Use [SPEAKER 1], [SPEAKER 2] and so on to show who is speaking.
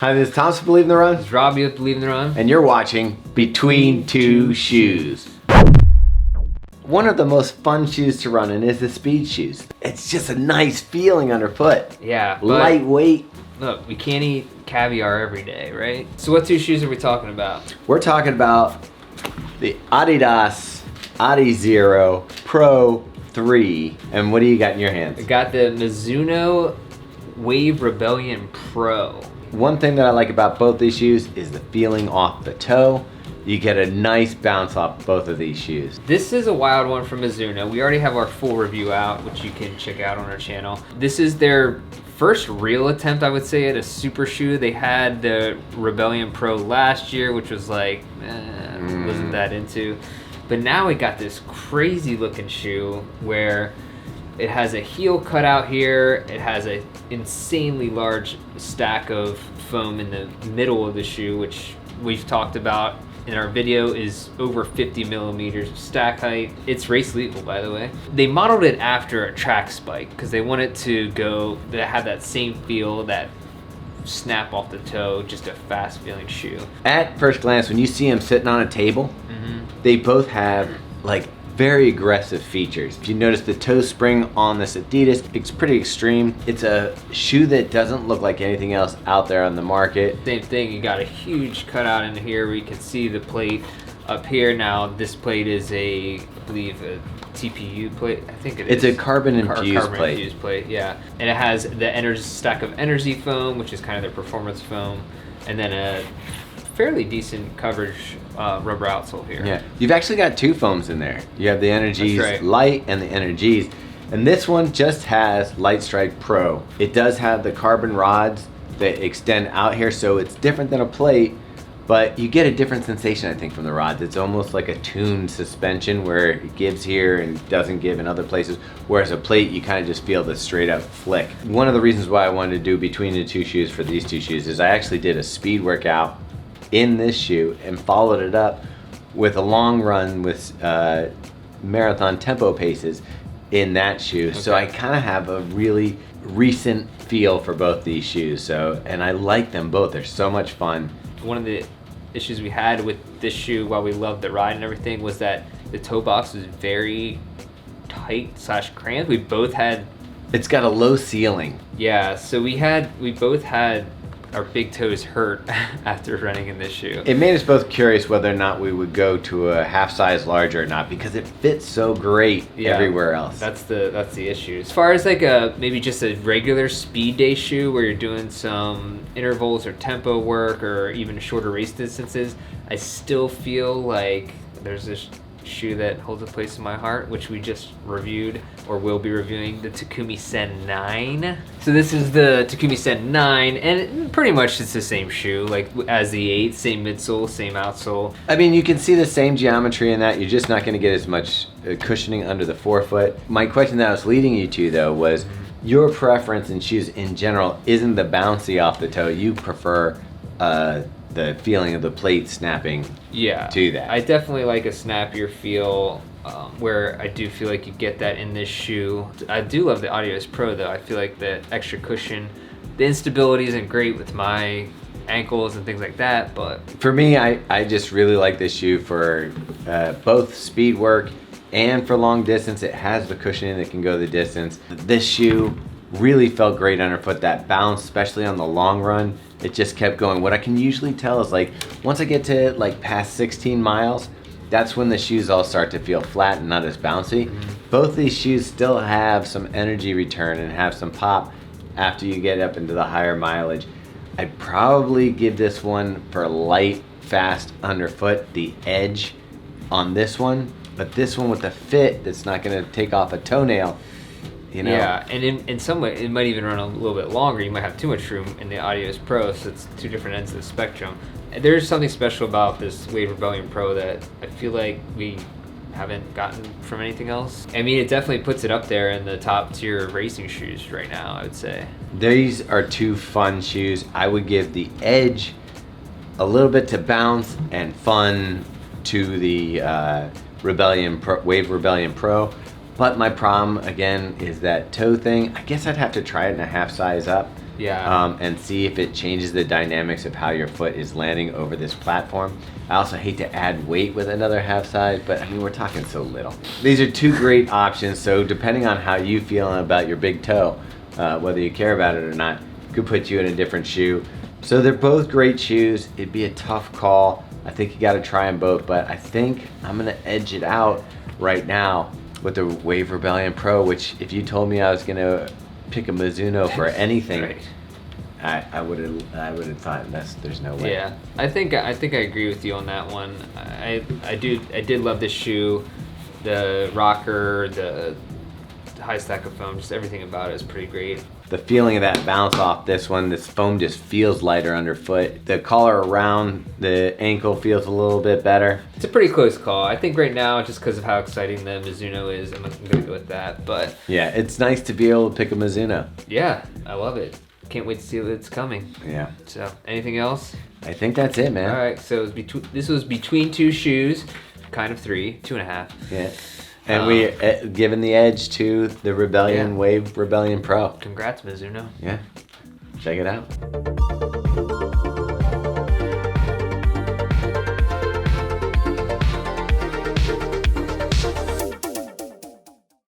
[SPEAKER 1] Hi, this is Thomas, Believe in the Run.
[SPEAKER 2] This is Robbe, Believe in the Run.
[SPEAKER 1] And you're watching Between Two Shoes. One of the most fun shoes to run in is the speed shoes. It's just a nice feeling underfoot.
[SPEAKER 2] Yeah.
[SPEAKER 1] Lightweight.
[SPEAKER 2] Look, we can't eat caviar every day, right? So what two shoes are we talking about?
[SPEAKER 1] We're talking about the Adidas Adizero Pro 3. And what do you got in your hands?
[SPEAKER 2] I got the Mizuno Wave Rebellion Pro.
[SPEAKER 1] One thing that I like about both these shoes is the feeling off the toe. You get a nice bounce off both of these shoes.
[SPEAKER 2] This is a wild one from Mizuno. We already have our full review out, which you can check out on our channel. This is their first real attempt, I would say, at a super shoe. They had the Rebellion Pro last year, which was like, wasn't that into. But now we got this crazy looking shoe where it has a heel cut out here. It has an insanely large stack of foam in the middle of the shoe, which we've talked about in our video is over 50 millimeters of stack height. It's race legal, by the way. They modeled it after a track spike because they wanted to have that same feel, that snap off the toe, just a fast feeling shoe.
[SPEAKER 1] At first glance, when you see them sitting on a table, they both have like very aggressive features. If you notice the toe spring on this Adidas, it's pretty extreme. It's a shoe that doesn't look like anything else out there on the market.
[SPEAKER 2] Same thing, you got a huge cutout in here where you can see the plate up here. Now this plate is I believe a TPU plate. I think it is.
[SPEAKER 1] It's a carbon infused
[SPEAKER 2] plate, yeah. And it has the stack of energy foam, which is kind of their performance foam, and then a fairly decent coverage rubber outsole here.
[SPEAKER 1] Yeah, you've actually got two foams in there. You have the Energies Light and the Energies, and this one just has Light Strike Pro. It does have the carbon rods that extend out here, so it's different than a plate, but you get a different sensation, I think, from the rods. It's almost like a tuned suspension where it gives here and doesn't give in other places, whereas a plate, you kind of just feel the straight up flick. One of the reasons why I wanted to do Between the Two Shoes for these two shoes is I actually did a speed workout in this shoe and followed it up with a long run with marathon tempo paces in that shoe. Okay. So I kind of have a really recent feel for both these shoes. And I like them both. They're so much fun.
[SPEAKER 2] One of the issues we had with this shoe, while we loved the ride and everything, was that the toe box was very tight / cramped. We both had...
[SPEAKER 1] It's got a low ceiling.
[SPEAKER 2] Yeah, so we both had our big toes hurt after running in this shoe.
[SPEAKER 1] It made us both curious whether or not we would go to a half size larger or not, because it fits so great everywhere else.
[SPEAKER 2] That's the issue. As far as like maybe just a regular speed day shoe where you're doing some intervals or tempo work or even shorter race distances, I still feel like there's this shoe that holds a place in my heart, which we just reviewed or will be reviewing, the Takumi Sen 9. So this is the Takumi Sen 9, and pretty much it's the same shoe like as the 8, same midsole, same outsole.
[SPEAKER 1] I mean, you can see the same geometry in that. You're just not going to get as much cushioning under the forefoot. My question that I was leading you to, though, was your preference in shoes in general isn't the bouncy off the toe. You prefer the feeling of the plate snapping to that.
[SPEAKER 2] I definitely like a snappier feel, where I do feel like you get that in this shoe. I do love the Adios Pro though. I feel like the extra cushion, the instability isn't great with my ankles and things like that, but
[SPEAKER 1] for me, I just really like this shoe for both speed work and for long distance. It has the cushioning that can go the distance. This shoe really felt great underfoot. That bounce, especially on the long run, it just kept going. What I can usually tell is like once I get to like past 16 miles, that's when the shoes all start to feel flat and not as bouncy. Both these shoes still have some energy return and have some pop after you get up into the higher mileage. I'd probably give this one for light, fast underfoot, the edge on this one, but this one with the fit that's not gonna take off a toenail, you know?
[SPEAKER 2] Yeah, and in some way, it might even run a little bit longer. You might have too much room in the Adios Pro, so it's two different ends of the spectrum. There's something special about this Wave Rebellion Pro that I feel like we haven't gotten from anything else. I mean, it definitely puts it up there in the top tier racing shoes right now, I would say.
[SPEAKER 1] These are two fun shoes. I would give the edge a little bit to bounce and fun to the Wave Rebellion Pro. But my problem, again, is that toe thing. I guess I'd have to try it in a half size up
[SPEAKER 2] Yeah.
[SPEAKER 1] And see if it changes the dynamics of how your foot is landing over this platform. I also hate to add weight with another half size, but I mean, we're talking so little. These are two great options, so depending on how you feel about your big toe, whether you care about it or not, could put you in a different shoe. So they're both great shoes. It'd be a tough call. I think you gotta try them both, but I think I'm gonna edge it out right now with the Wave Rebellion Pro, which if you told me I was gonna pick a Mizuno for anything,
[SPEAKER 2] Right.
[SPEAKER 1] I would have thought there's no way.
[SPEAKER 2] Yeah, I think I agree with you on that one. I did love this shoe, the rocker, the high stack of foam, just everything about it is pretty great.
[SPEAKER 1] The feeling of that bounce off this one, this foam just feels lighter underfoot. The collar around the ankle feels a little bit better.
[SPEAKER 2] It's a pretty close call. I think right now, just because of how exciting the Mizuno is, I'm gonna go with that. But
[SPEAKER 1] yeah, it's nice to be able to pick a Mizuno.
[SPEAKER 2] yeah, I love it. Can't wait to see what's coming.
[SPEAKER 1] Yeah.
[SPEAKER 2] So, anything else?
[SPEAKER 1] I think that's it, man.
[SPEAKER 2] All right. So this was between two shoes, kind of 3, 2.5.
[SPEAKER 1] Yeah. And we given the edge to the Rebellion Wave Rebellion Pro.
[SPEAKER 2] Congrats, Mizuno.
[SPEAKER 1] Yeah. Check it out.